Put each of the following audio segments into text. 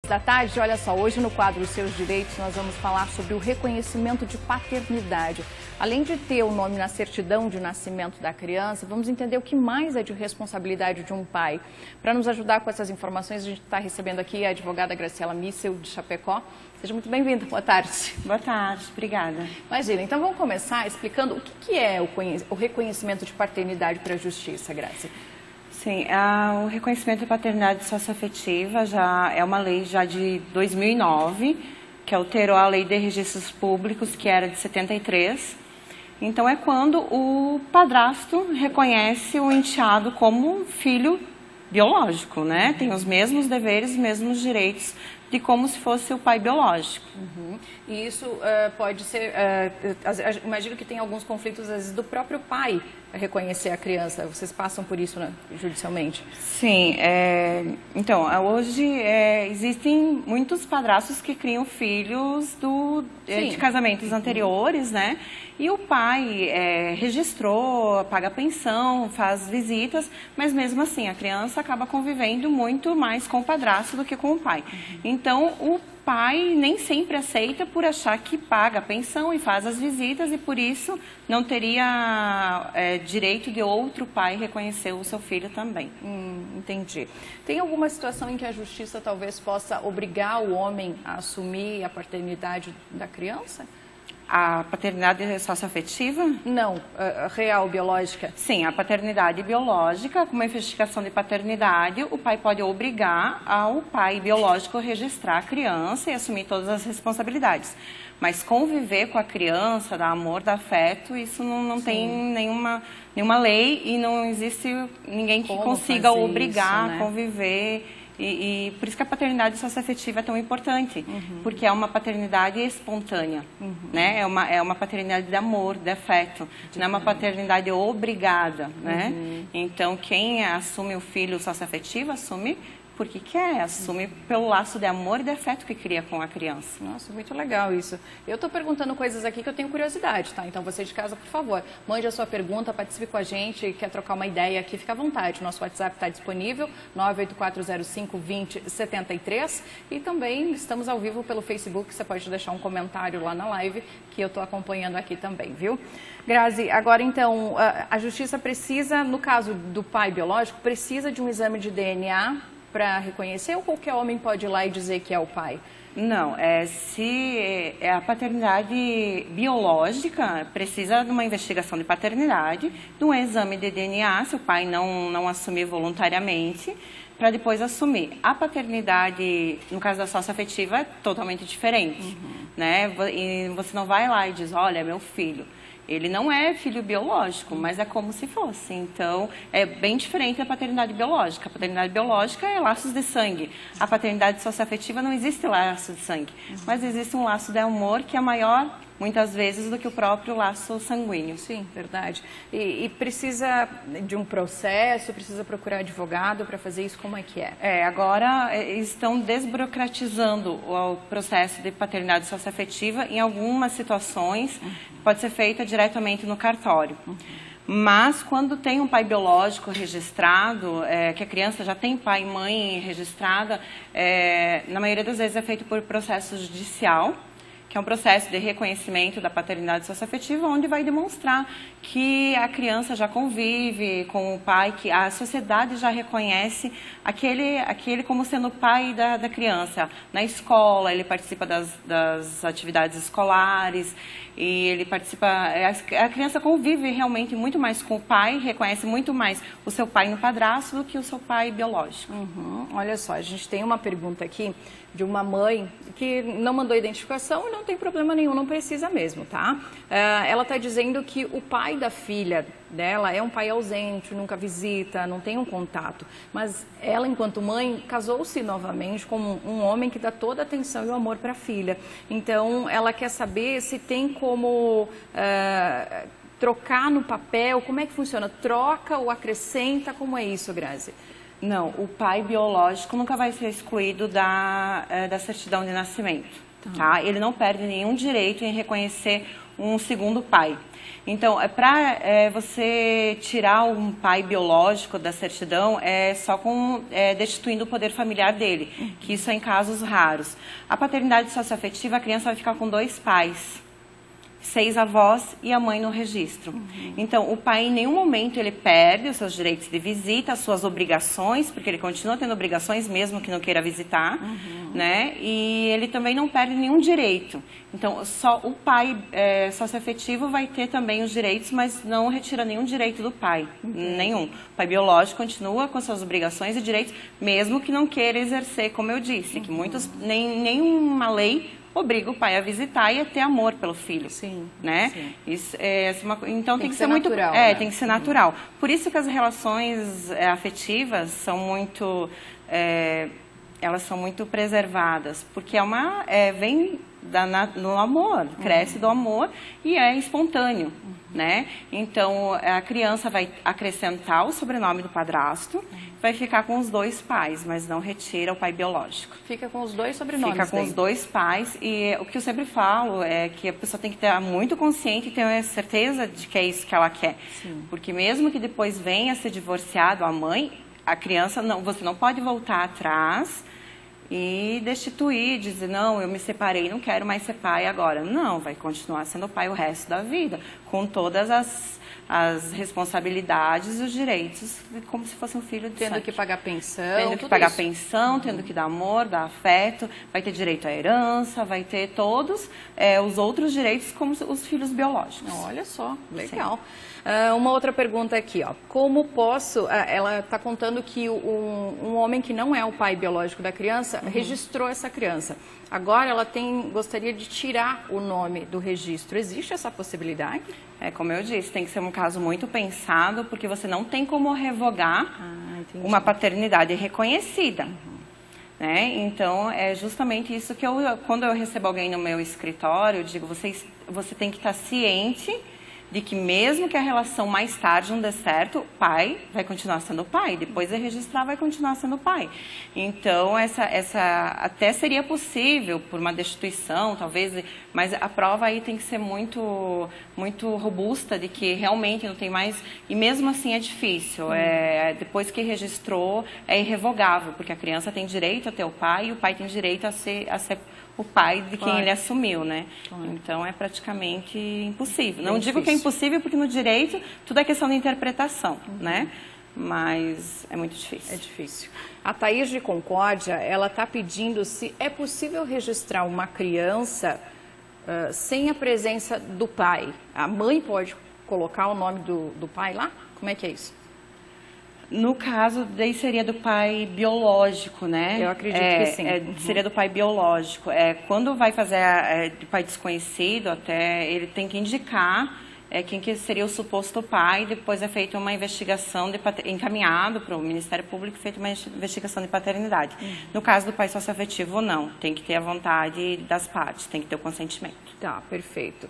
Da tarde, olha só, hoje no quadro Os Seus Direitos nós vamos falar sobre o reconhecimento de paternidade. Além de ter o nome na certidão de nascimento da criança, vamos entender o que mais é de responsabilidade de um pai. Para nos ajudar com essas informações, a gente está recebendo aqui a advogada Graciela Missel, de Chapecó. Seja muito bem-vinda, boa tarde. Boa tarde, obrigada. Imagina, então vamos começar explicando o que é o reconhecimento de paternidade para a justiça, Grazi. Sim, o reconhecimento de paternidade socioafetiva já é uma lei já de 2009, que alterou a lei de registros públicos, que era de 73. Então é quando o padrasto reconhece o enteado como filho biológico, né? Tem os mesmos deveres, os mesmos direitos de como se fosse o pai biológico. Uhum. E isso pode ser, imagino que tem alguns conflitos, às vezes, do próprio pai reconhecer a criança. Vocês passam por isso, né, judicialmente? Sim, então, hoje existem muitos padrastos que criam filhos de casamentos anteriores, né? E o pai registrou, paga pensão, faz visitas, mas mesmo assim a criança acaba convivendo muito mais com o padrasto do que com o pai. Então, o pai nem sempre aceita por achar que paga a pensão e faz as visitas e por isso não teria direito de outro pai reconhecer o seu filho também. Entendi. Tem alguma situação em que a justiça talvez possa obrigar o homem a assumir a paternidade da criança? A paternidade socioafetiva? Não, real, biológica. Sim, a paternidade biológica, com uma investigação de paternidade, o pai pode obrigar ao pai biológico a registrar a criança e assumir todas as responsabilidades. Mas conviver com a criança, dar amor, dar afeto, isso não tem nenhuma lei e não existe ninguém que consiga obrigar a conviver. E por isso que a paternidade socioafetiva é tão importante, porque é uma paternidade espontânea, né? É uma paternidade de amor, de afeto, não é uma paternidade obrigada, né? Então, quem assume o filho socioafetivo, assume porque quer, assume pelo laço de amor e de afeto que cria com a criança. Nossa, muito legal isso. Eu estou perguntando coisas aqui que eu tenho curiosidade, tá? Então, você de casa, por favor, mande a sua pergunta, participe com a gente, quer trocar uma ideia aqui, fica à vontade. Nosso WhatsApp está disponível, 98405-2073. E também estamos ao vivo pelo Facebook, você pode deixar um comentário lá na live, que eu estou acompanhando aqui também, viu? Grazi, agora então, a justiça precisa, no caso do pai biológico, precisa de um exame de DNA para reconhecer ou qualquer homem pode ir lá e dizer que é o pai? Não, se a paternidade biológica precisa de uma investigação de paternidade, de um exame de DNA, se o pai não assumir voluntariamente, para depois assumir. A paternidade, no caso da socioafetiva, é totalmente diferente, né? E você não vai lá e diz, olha, é meu filho. Ele não é filho biológico, mas é como se fosse. Então, é bem diferente da paternidade biológica. A paternidade biológica é laços de sangue. A paternidade socioafetiva não existe laço de sangue, mas existe um laço de amor que é maior, muitas vezes, do que o próprio laço sanguíneo. Sim, verdade. E precisa de um processo, precisa procurar advogado para fazer isso, como é que é? Agora estão desburocratizando o processo de paternidade socioafetiva. Em algumas situações, pode ser feita diretamente no cartório. Mas quando tem um pai biológico registrado, que a criança já tem pai e mãe registrada, na maioria das vezes é feito por processo judicial, que é um processo de reconhecimento da paternidade socioafetiva, onde vai demonstrar que a criança já convive com o pai, que a sociedade já reconhece aquele como sendo o pai da criança. Na escola, ele participa das atividades escolares, e ele participa, a criança convive realmente muito mais com o pai, reconhece muito mais o seu pai no padrasto do que o seu pai biológico. Olha só, a gente tem uma pergunta aqui de uma mãe que não mandou identificação e não tem problema nenhum, não precisa mesmo, tá? Ela está dizendo que o pai da filha dela é um pai ausente, nunca visita, não tem um contato. Mas ela, enquanto mãe, casou-se novamente com um homem que dá toda a atenção e o amor para a filha. Então, ela quer saber se tem como trocar no papel, como é que funciona? Troca ou acrescenta? Como é isso, Grazi? Não, o pai biológico nunca vai ser excluído da certidão de nascimento. Tá? Ele não perde nenhum direito em reconhecer um segundo pai. Então, para você tirar um pai biológico da certidão, é só destituindo o poder familiar dele, que isso é em casos raros. A paternidade socioafetiva, a criança vai ficar com 2 pais, 6 avós e a mãe no registro. Então, o pai em nenhum momento ele perde os seus direitos de visita, as suas obrigações, porque ele continua tendo obrigações mesmo que não queira visitar, né? E ele também não perde nenhum direito. Então, só o pai socioafetivo vai ter também os direitos, mas não retira nenhum direito do pai, nenhum. O pai biológico continua com suas obrigações e direitos, mesmo que não queira exercer, como eu disse, que muitos, nenhuma lei obriga o pai a visitar e a ter amor pelo filho, né? Sim. Isso então tem que ser muito natural, né? tem que ser natural. Por isso que as relações afetivas são muito elas são muito preservadas, porque vem no amor, cresce do amor e é espontâneo, né? Então a criança vai acrescentar o sobrenome do padrasto, vai ficar com os 2 pais, mas não retira o pai biológico. Fica com os 2 sobrenomes. Fica com os 2 pais e o que eu sempre falo é que a pessoa tem que estar muito consciente e ter certeza de que é isso que ela quer. Porque mesmo que depois venha a ser divorciado a mãe, a criança você não pode voltar atrás e destituir, dizer, não, eu me separei, não quero mais ser pai agora. Não, vai continuar sendo pai o resto da vida, com todas as responsabilidades e os direitos, como se fosse um filho de Tendo que pagar pensão, tendo que pagar pensão, tendo que dar amor, dar afeto, vai ter direito à herança, vai ter todos os outros direitos como os filhos biológicos. Olha só, legal. Uma outra pergunta aqui, ó. Como posso... ela está contando que um homem que não é o pai biológico da criança registrou essa criança. Agora ela gostaria de tirar o nome do registro. Existe essa possibilidade? Como eu disse, tem que ser um caso muito pensado, porque você não tem como revogar uma paternidade reconhecida. Né? Então, é justamente isso que quando eu recebo alguém no meu escritório, eu digo, você tem que estar ciente de que mesmo que a relação mais tarde não dê certo, o pai vai continuar sendo pai, depois de registrar vai continuar sendo pai. Então, essa até seria possível por uma destituição, talvez, mas a prova aí tem que ser muito, muito robusta de que realmente não tem mais, e mesmo assim é difícil. Depois que registrou, é irrevogável, porque a criança tem direito a ter o pai e o pai tem direito a ser o pai de quem ele assumiu, né? Então é praticamente impossível. Não digo que é impossível porque no direito tudo é questão de interpretação, né? Mas é muito difícil. É difícil. A Thaís de Concórdia, ela está pedindo se é possível registrar uma criança sem a presença do pai. A mãe pode colocar o nome do pai lá? Como é que é isso? No caso, daí seria do pai biológico, né? Eu acredito que sim. Seria do pai biológico. Quando vai fazer de pai desconhecido, até ele tem que indicar quem que seria o suposto pai. Depois é feita uma investigação, encaminhado para o Ministério Público, feita uma investigação de paternidade. No caso do pai socioafetivo, não. Tem que ter a vontade das partes, tem que ter o consentimento. Tá, perfeito.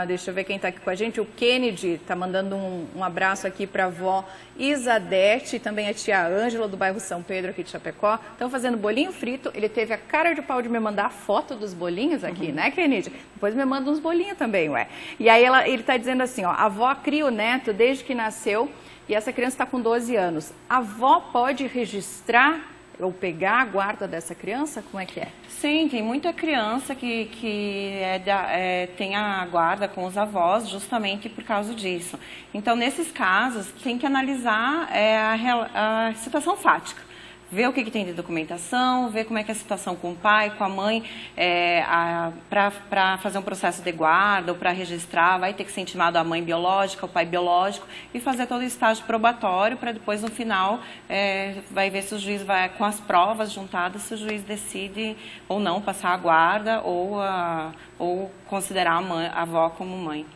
Deixa eu ver quem está aqui com a gente. O Kennedy está mandando um abraço aqui para a avó Isadete e também a tia Ângela do bairro São Pedro aqui de Chapecó. Estão fazendo bolinho frito. Ele teve a cara de pau de me mandar a foto dos bolinhos aqui, né, Kennedy? Depois me manda uns bolinhos também, ué. E aí ele está dizendo assim, ó, a avó cria o neto desde que nasceu e essa criança está com 12 anos. A avó pode registrar ou pegar a guarda dessa criança? Como é que é? Sim, tem muita criança que tem a guarda com os avós justamente por causa disso. Então, nesses casos, tem que analisar a situação fática. Ver o que tem de documentação, ver como é que é a situação com o pai, com a mãe, para fazer um processo de guarda ou para registrar, vai ter que ser intimado a mãe biológica, o pai biológico e fazer todo o estágio probatório para depois, no final, vai ver se o juiz vai, com as provas juntadas, se o juiz decide ou não passar a guarda ou considerar a avó como mãe.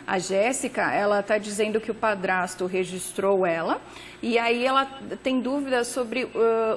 A Jéssica, ela está dizendo que o padrasto registrou ela e aí ela tem dúvidas sobre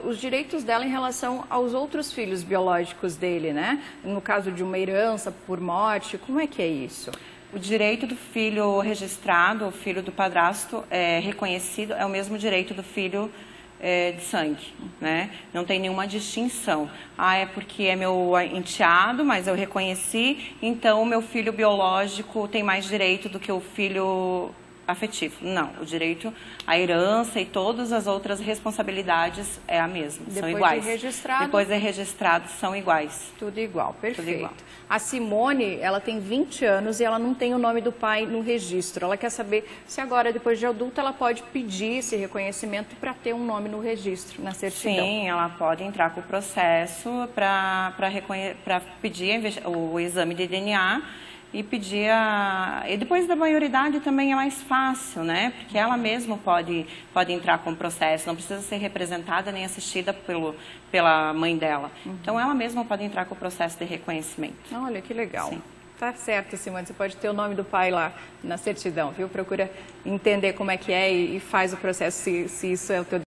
os direitos dela em relação aos outros filhos biológicos dele, né? No caso de uma herança por morte, como é que é isso? O direito do filho registrado, o filho do padrasto reconhecido, é o mesmo direito do filho de sangue, né? Não tem nenhuma distinção. Ah, é porque é meu enteado, mas eu reconheci, então o meu filho biológico tem mais direito do que o filho afetivo. Não, o direito à herança e todas as outras responsabilidades é a mesma, são iguais. Depois de registrado, são iguais. Tudo igual, perfeito. Tudo igual. A Simone, ela tem 20 anos e ela não tem o nome do pai no registro. Ela quer saber se agora, depois de adulta, ela pode pedir esse reconhecimento para ter um nome no registro, na certidão. Sim, ela pode entrar com o processo para pedir o exame de DNA e pedir E depois da maioridade também é mais fácil, né? Porque ela mesma pode entrar com o processo, não precisa ser representada nem assistida pela mãe dela. Então, ela mesma pode entrar com o processo de reconhecimento. Olha, que legal. Sim. Tá certo, Simone, você pode ter o nome do pai lá na certidão, viu? Procura entender como é que é e faz o processo, se isso é o teu